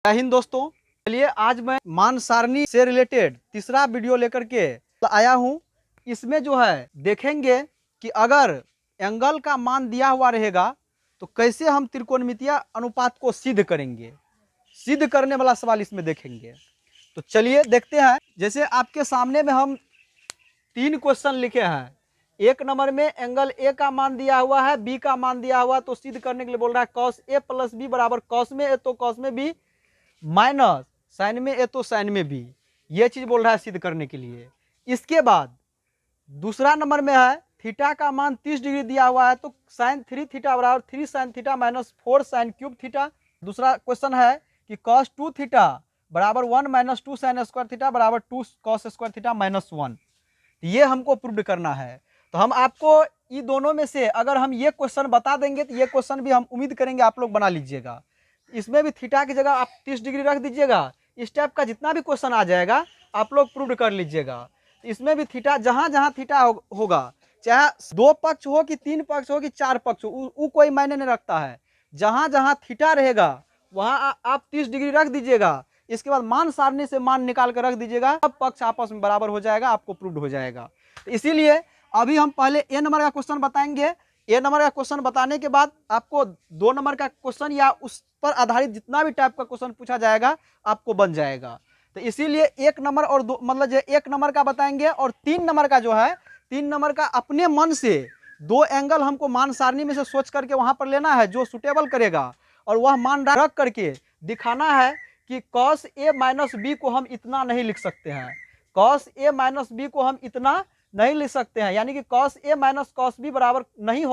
जय हिंद दोस्तों। चलिए आज मैं मान सारणी से रिलेटेड तीसरा वीडियो लेकर के आया हूं। इसमें जो है देखेंगे कि अगर एंगल का मान दिया हुआ रहेगा तो कैसे हम त्रिकोणमितीय अनुपात को सिद्ध करेंगे। सिद्ध करने वाला सवाल इसमें देखेंगे। तो चलिए देखते हैं। जैसे आपके सामने में हम 3 क्वेश्चन लिखे हैं। एक नंबर में एंगल ए का मान दिया हुआ है, बी का मान दिया हुआ, तो सिद्ध करने के लिए बोल रहा है कॉस ए प्लस बी बराबर कॉस में ए तो कॉस में बी माइनस साइन में ए तो साइन में बी। ये चीज बोल रहा है सिद्ध करने के लिए। इसके बाद दूसरा नंबर में है थीटा का मान 30 डिग्री दिया हुआ है तो साइन 3 थीटा बराबर 3 sine theta minus 4 sine cube theta. दूसरा क्वेश्चन है कि कॉस 2 थीटा बराबर 1 माइनस 2 साइन स्क्वायर थीटा बराबर 2 कॉस स्क्वायर थीटा माइनस 1। ये हमको प्रूव करना है। तो हम आपको ये दोनों में से अगर हम ये क्वेश्चन बता देंगे तो ये क्वेश्चन भी हम उम्मीद करेंगे आप लोग बना लीजिएगा। इसमें भी थीटा की जगह आप 30 डिग्री रख दीजिएगा। इस टाइप का जितना भी क्वेश्चन आ जाएगा आप लोग प्रूव कर लीजिएगा। इसमें भी थीटा जहां जहां थीटा होगा, चाहे 2 पक्ष हो कि 3 पक्ष हो कि 4 पक्ष हो, वो कोई मायने नहीं रखता है। जहां जहां थीटा रहेगा वहां आप 30 डिग्री रख दीजिएगा। इसके बाद मान सारणी से मान निकाल कर रख दीजिएगा, सब पक्ष आपस में बराबर हो जाएगा, आपको प्रूव हो जाएगा। तो इसीलिए अभी हम पहले ए नंबर का क्वेश्चन बताएंगे। ए नंबर का क्वेश्चन बताने के बाद आपको 2 नंबर का क्वेश्चन या उस पर आधारित जितना भी टाइप का क्वेश्चन पूछा जाएगा आपको बन जाएगा। तो इसीलिए 1 नंबर और 2 मतलब जो 1 नंबर का बताएंगे और 3 नंबर का जो है 3 नंबर का अपने मन से 2 एंगल हमको मान सारणी में से सोच करके वहां पर लेना है जो सुटेबल करेगा, और वह मान रख करके दिखाना है कि कॉस ए माइनस बी को हम इतना नहीं लिख सकते हैं। कॉस ए माइनस बी को हम इतना नहीं लिख सकते हैं, यानी कि cos A minus cos B बराबर नहीं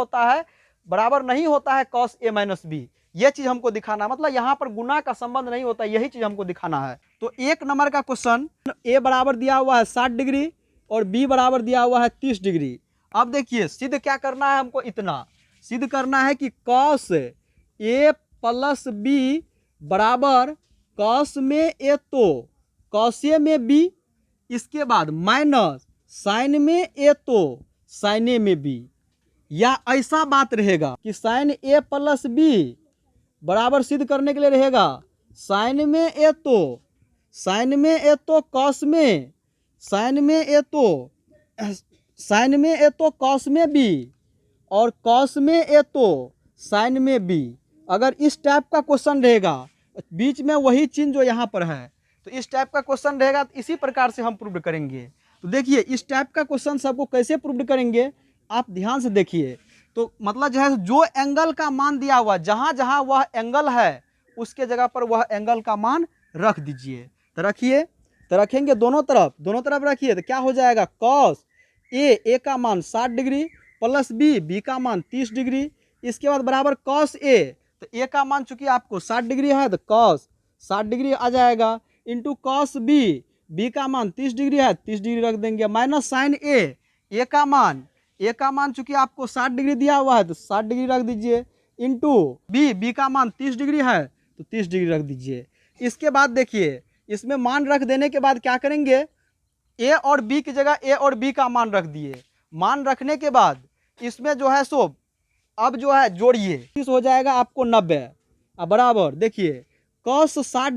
होता है कॉस ए माइनस बी। ये चीज हमको दिखाना, मतलब यहाँ पर गुना का संबंध नहीं होता, यही चीज हमको दिखाना है। तो 1 नंबर का क्वेश्चन ए बराबर दिया हुआ है 60 डिग्री और बी बराबर दिया हुआ है 30 डिग्री। अब देखिए सिद्ध क्या करना है, हमको इतना सिद्ध करना है कि कॉस ए प्लस बी बराबर कॉस में ए तो कॉसे में बी, इसके बाद माइनस साइन में ए तो साइने में बी। या ऐसा बात रहेगा कि साइन ए प्लस बी बराबर सिद्ध करने के लिए रहेगा साइन में ए तो कॉस में साइन में ए तो कॉस में बी और कॉस में ए तो साइन में बी। अगर इस टाइप का क्वेश्चन रहेगा, बीच में वही चिन्ह जो यहाँ पर है, तो इस टाइप का क्वेश्चन रहेगा तो इसी प्रकार से हम प्रूव करेंगे। तो देखिए इस टाइप का क्वेश्चन सबको कैसे प्रूव करेंगे आप ध्यान से देखिए। तो मतलब जो एंगल का मान दिया हुआ जहां जहां वह एंगल है उसके जगह पर वह एंगल का मान रख दीजिए। तो रखिए, तो रखेंगे दोनों तरफ रखिए। तो क्या हो जाएगा, कॉस ए का मान 60 डिग्री प्लस बी का मान 30 डिग्री, इसके बाद बराबर कॉस ए, तो ए का मान चूंकि आपको 60 डिग्री है तो कॉस 60 डिग्री आ जाएगा, इंटू कॉस बी का मान 30 डिग्री है 30 डिग्री रख देंगे, माइनस साइन ए का मान चूंकि आपको 60 डिग्री दिया हुआ है तो 60 डिग्री रख दीजिए, इंटू बी का मान 30 डिग्री है तो 30 डिग्री रख दीजिए। इसके बाद देखिए इसमें मान रख देने के बाद क्या करेंगे, ए और बी की जगह ए और बी का मान रख दिए। मान रखने के बाद इसमें जो है सो अब जो है जोड़िए, इस हो जाएगा आपको 90। अब बराबर देखिए कॉस 60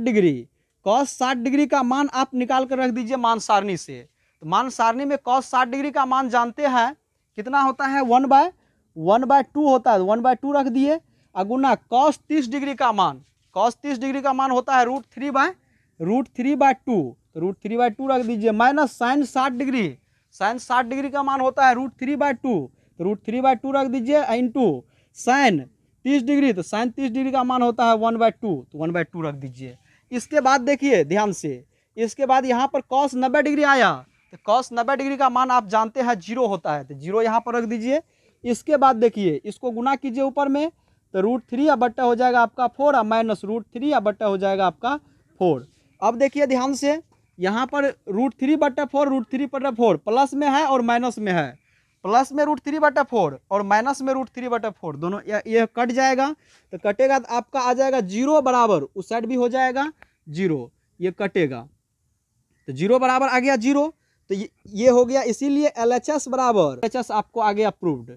डिग्री का मान आप निकाल कर रख दीजिए मान सारणी से। तो मान सारणी में कॉस 60 डिग्री का मान जानते हैं कितना होता है, 1/2 होता है, 1/2 रख दिए। अगुना कॉस 30 डिग्री का मान होता है √3/2, तो √3/2 रख दीजिए, माइनस साइन 60 डिग्री का मान होता है √3/2, तो √3/2 रख दीजिए, इंटू साइन 30 डिग्री, तो साइन 30 डिग्री का मान होता है 1/2, तो 1/2 रख दीजिए। इसके बाद देखिए ध्यान से, इसके बाद यहाँ पर कॉस 90 डिग्री आया तो कॉस 90 डिग्री का मान आप जानते हैं 0 होता है, तो 0 यहाँ पर रख दीजिए। इसके बाद देखिए इसको गुना कीजिए ऊपर में, तो √3 बट्टा हो जाएगा आपका 4 और माइनस √3 बट्टा हो जाएगा आपका 4। अब देखिए ध्यान से यहाँ पर √3/4 प्लस में है और माइनस में है, प्लस में √3/4 और माइनस में √3/4 दोनों ये कट जाएगा। तो कटेगा तो आपका आ जाएगा 0 बराबर, उस साइड भी हो जाएगा 0, ये कटेगा तो 0 बराबर आ गया 0। तो ये हो गया, इसीलिए LHS बराबर LHS आपको आ गया प्रूव्ड।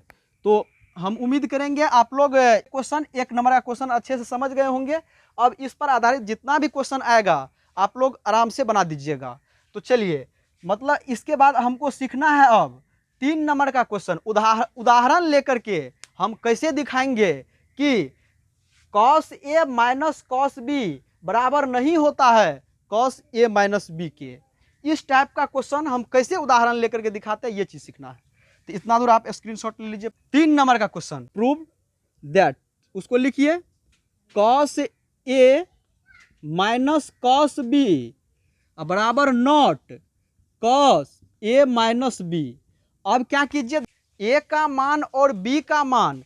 तो हम उम्मीद करेंगे आप लोग क्वेश्चन 1 नंबर का क्वेश्चन अच्छे से समझ गए होंगे अब इस पर आधारित जितना भी क्वेश्चन आएगा आप लोग आराम से बना दीजिएगा। तो चलिए, मतलब इसके बाद हमको सीखना है अब 3 नंबर का क्वेश्चन उदाहरण लेकर के हम कैसे दिखाएंगे कि cos A minus cos B बराबर नहीं होता है कॉस ए माइनस बी के। इस टाइप का क्वेश्चन हम कैसे उदाहरण लेकर के दिखाते हैं, ये चीज सीखना है। तो इतना दूर आप स्क्रीनशॉट ले लीजिए। 3 नंबर का क्वेश्चन, प्रूव दैट, उसको लिखिए cos A minus cos B बराबर not cos A minus B. अब क्या कीजिए, ए का मान और बी का मान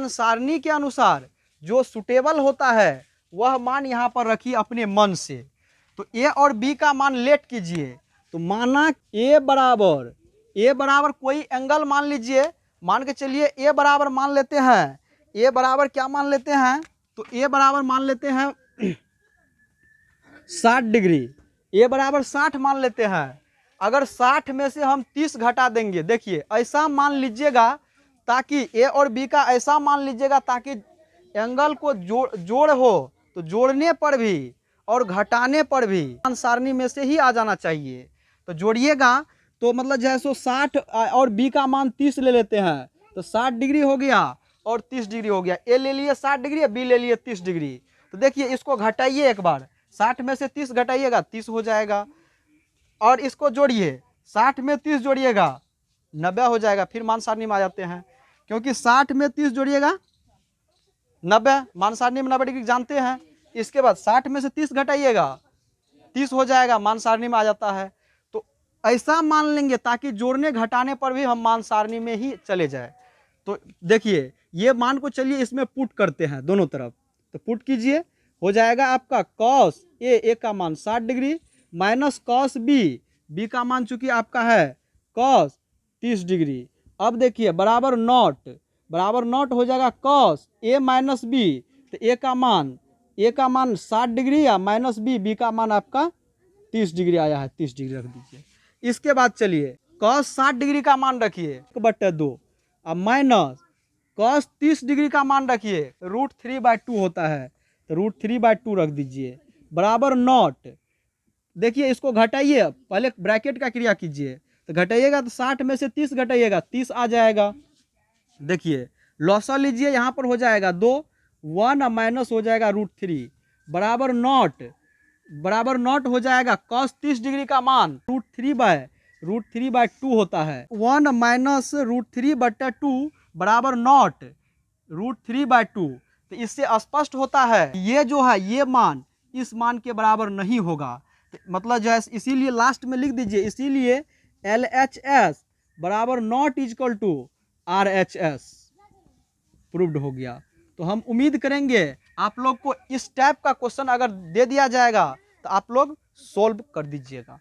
सारणी के अनुसार जो सुटेबल होता है वह मान यहाँ पर रखिए अपने मन से। तो ए और बी का मान लेट कीजिए। तो माना ए बराबर कोई एंगल मान लीजिए, मान के चलिए ए बराबर मान लेते हैं, ए बराबर क्या मान लेते हैं, तो ए बराबर मान लेते हैं 60 डिग्री, ए बराबर 60 मान लेते हैं। अगर 60 में से हम 30 घटा देंगे, देखिए ऐसा मान लीजिएगा ताकि ए और बी का ऐसा मान लीजिएगा ताकि एंगल को जोड़ हो, तो जोड़ने पर भी और घटाने पर भी सारणी में से ही आ जाना चाहिए। तो जोड़िएगा तो मतलब जैसे 60 और बी का मान 30 ले लेते हैं, तो 60 डिग्री हो गया और 30 डिग्री हो गया। ए ले लिए 60 डिग्री, बी ले लिए 30 डिग्री। तो देखिए इसको घटाइए एक बार, 60 में से 30 घटाइएगा 30 हो जाएगा, और इसको जोड़िए 60 में 30 जोड़िएगा 90 हो जाएगा। फिर मान सारणी में आ जाते हैं, क्योंकि 60 में 30 जोड़िएगा 90, मान सारणी में 90 डिग्री जानते हैं। इसके बाद 60 में से 30 घटाइएगा 30 हो जाएगा, मान सारणी में आ जाता है। तो ऐसा मान लेंगे ताकि जोड़ने घटाने पर भी हम मान सारणी में ही चले जाए। तो देखिए ये मान को चलिए इसमें पुट करते हैं दोनों तरफ। तो पुट कीजिए, हो जाएगा आपका कॉस ए का मान 60 डिग्री माइनस कॉस बी का मान चूंकि आपका है कॉस 30 डिग्री। अब देखिए बराबर नॉट हो जाएगा कॉस ए माइनस बी। तो ए का मान 60 डिग्री या माइनस बी का मान आपका 30 डिग्री आया है, 30 डिग्री रख दीजिए। इसके बाद चलिए कॉस 60 डिग्री का मान रखिए 1/2, अब माइनस कॉस 30 डिग्री का मान रखिए √3/2 होता है, तो √3/2 रख दीजिए बराबर नॉट। देखिए इसको घटाइए, पहले ब्रैकेट का क्रिया कीजिए। तो घटाइएगा तो 60 में से 30 घटाइएगा 30 आ जाएगा। देखिए लॉसा लीजिए, यहाँ पर हो जाएगा 2 1 माइनस हो जाएगा √3 बराबर नॉट हो जाएगा कॉस 30 डिग्री का मान √3/2 होता है। 1 माइनस √3/2 बराबर नॉट √3/2। तो इससे स्पष्ट होता है ये जो है ये मान इस मान के बराबर नहीं होगा। मतलब जो है इसीलिए लास्ट में लिख दीजिए, इसीलिए LHS बराबर not equal to RHS proved हो गया। तो हम उम्मीद करेंगे आप लोग को इस टाइप का क्वेश्चन अगर दे दिया जाएगा तो आप लोग सोल्व कर दीजिएगा।